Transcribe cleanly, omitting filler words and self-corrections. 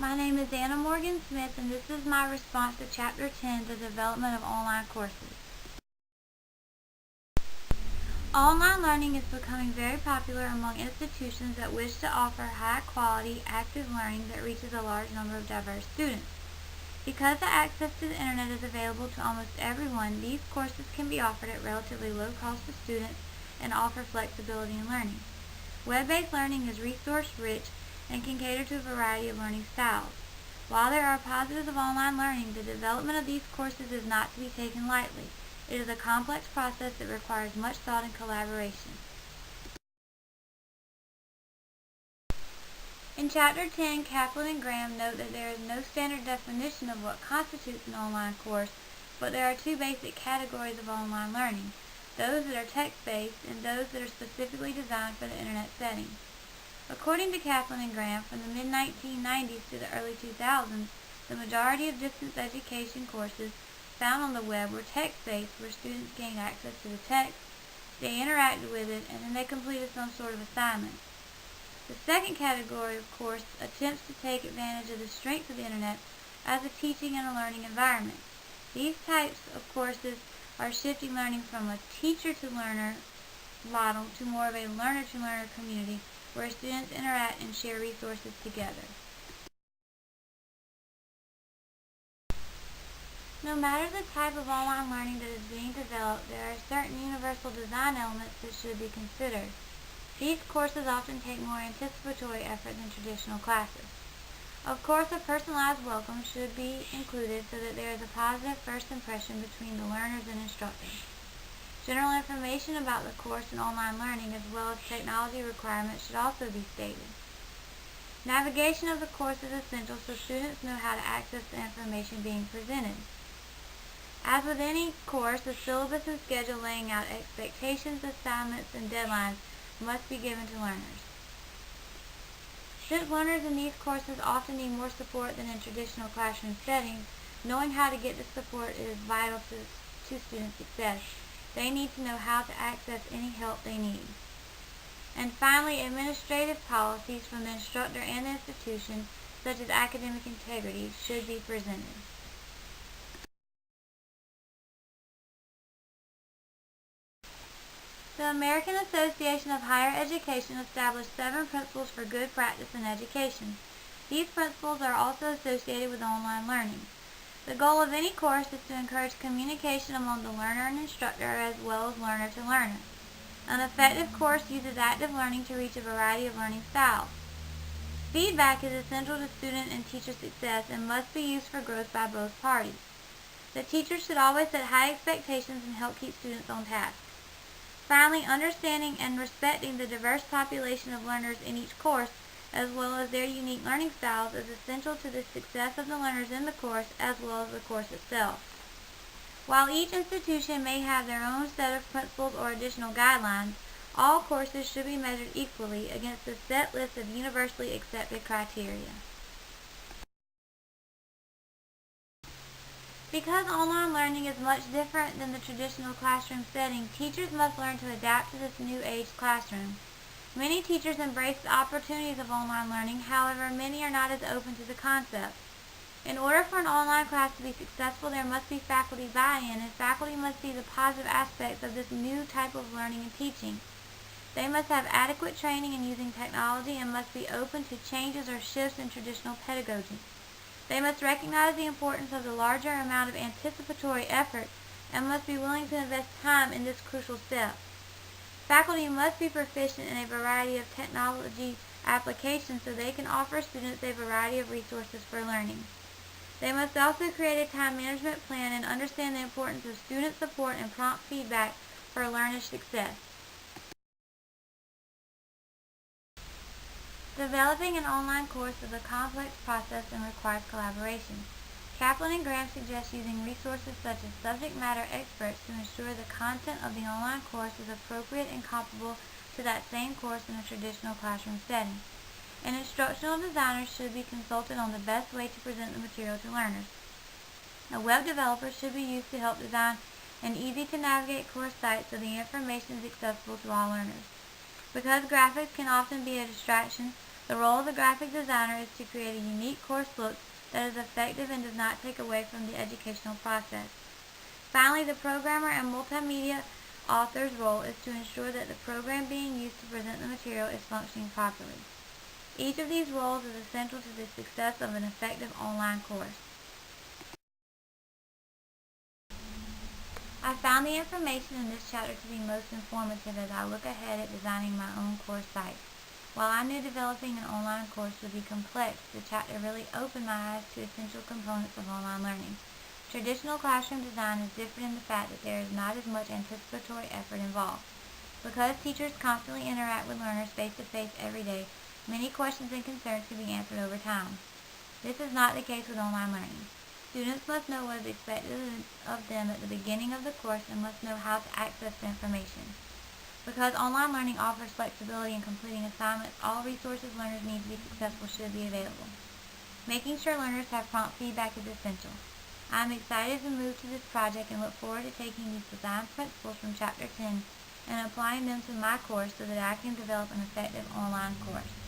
My name is Anna Morgan Smith, and this is my response to Chapter 10, the development of online courses. Online learning is becoming very popular among institutions that wish to offer high-quality, active learning that reaches a large number of diverse students. Because the access to the Internet is available to almost everyone, these courses can be offered at relatively low cost to students and offer flexibility in learning. Web-based learning is resource-rich and can cater to a variety of learning styles. While there are positives of online learning, the development of these courses is not to be taken lightly. It is a complex process that requires much thought and collaboration. In Chapter 10, Kaplan and Graham note that there is no standard definition of what constitutes an online course, but there are two basic categories of online learning, those that are text-based and those that are specifically designed for the Internet setting. According to Kaplan and Graham, from the mid-1990s to the early 2000s, the majority of distance education courses found on the web were text-based, where students gained access to the text, they interacted with it, and then they completed some sort of assignment. The second category of course attempts to take advantage of the strengths of the Internet as a teaching and a learning environment. These types of courses are shifting learning from a teacher-to-learner model to more of a learner-to-learner community where students interact and share resources together. No matter the type of online learning that is being developed, there are certain universal design elements that should be considered. These courses often take more anticipatory effort than traditional classes. Of course, a personalized welcome should be included so that there is a positive first impression between the learners and instructors. General information about the course and online learning as well as technology requirements should also be stated. Navigation of the course is essential so students know how to access the information being presented. As with any course, the syllabus and schedule laying out expectations, assignments, and deadlines must be given to learners. Since learners in these courses often need more support than in traditional classroom settings, knowing how to get the support is vital to student success. They need to know how to access any help they need. And finally, administrative policies from the instructor and the institution, such as academic integrity, should be presented. The American Association of Higher Education established 7 principles for good practice in education. These principles are also associated with online learning. The goal of any course is to encourage communication among the learner and instructor as well as learner to learner. An effective course uses active learning to reach a variety of learning styles. Feedback is essential to student and teacher success and must be used for growth by both parties. The teacher should always set high expectations and help keep students on task. Finally, understanding and respecting the diverse population of learners in each course as well as their unique learning styles is essential to the success of the learners in the course as well as the course itself. While each institution may have their own set of principles or additional guidelines, all courses should be measured equally against a set list of universally accepted criteria. Because online learning is much different than the traditional classroom setting, teachers must learn to adapt to this new age classroom. Many teachers embrace the opportunities of online learning, however, many are not as open to the concept. In order for an online class to be successful, there must be faculty buy-in, and faculty must see the positive aspects of this new type of learning and teaching. They must have adequate training in using technology and must be open to changes or shifts in traditional pedagogy. They must recognize the importance of the larger amount of anticipatory effort and must be willing to invest time in this crucial step. Faculty must be proficient in a variety of technology applications so they can offer students a variety of resources for learning. They must also create a time management plan and understand the importance of student support and prompt feedback for learner success. Developing an online course is a complex process and requires collaboration. Kaplan and Graham suggest using resources such as subject matter experts to ensure the content of the online course is appropriate and comparable to that same course in a traditional classroom setting. And instructional designers should be consulted on the best way to present the material to learners. A web developer should be used to help design an easy-to-navigate course site so the information is accessible to all learners. Because graphics can often be a distraction, The role of the graphic designer is to create a unique course look that is effective and does not take away from the educational process. Finally, the programmer and multimedia author's role is to ensure that the program being used to present the material is functioning properly. Each of these roles is essential to the success of an effective online course. I found the information in this chapter to be most informative as I look ahead at designing my own course site. While I knew developing an online course would be complex, the chapter really opened my eyes to essential components of online learning. Traditional classroom design is different in the fact that there is not as much anticipatory effort involved. Because teachers constantly interact with learners face-to-face every day, many questions and concerns can be answered over time. This is not the case with online learning. Students must know what is expected of them at the beginning of the course and must know how to access the information. Because online learning offers flexibility in completing assignments, all resources learners need to be successful should be available. Making sure learners have prompt feedback is essential. I am excited to move to this project and look forward to taking these design principles from Chapter 10 and applying them to my course so that I can develop an effective online course.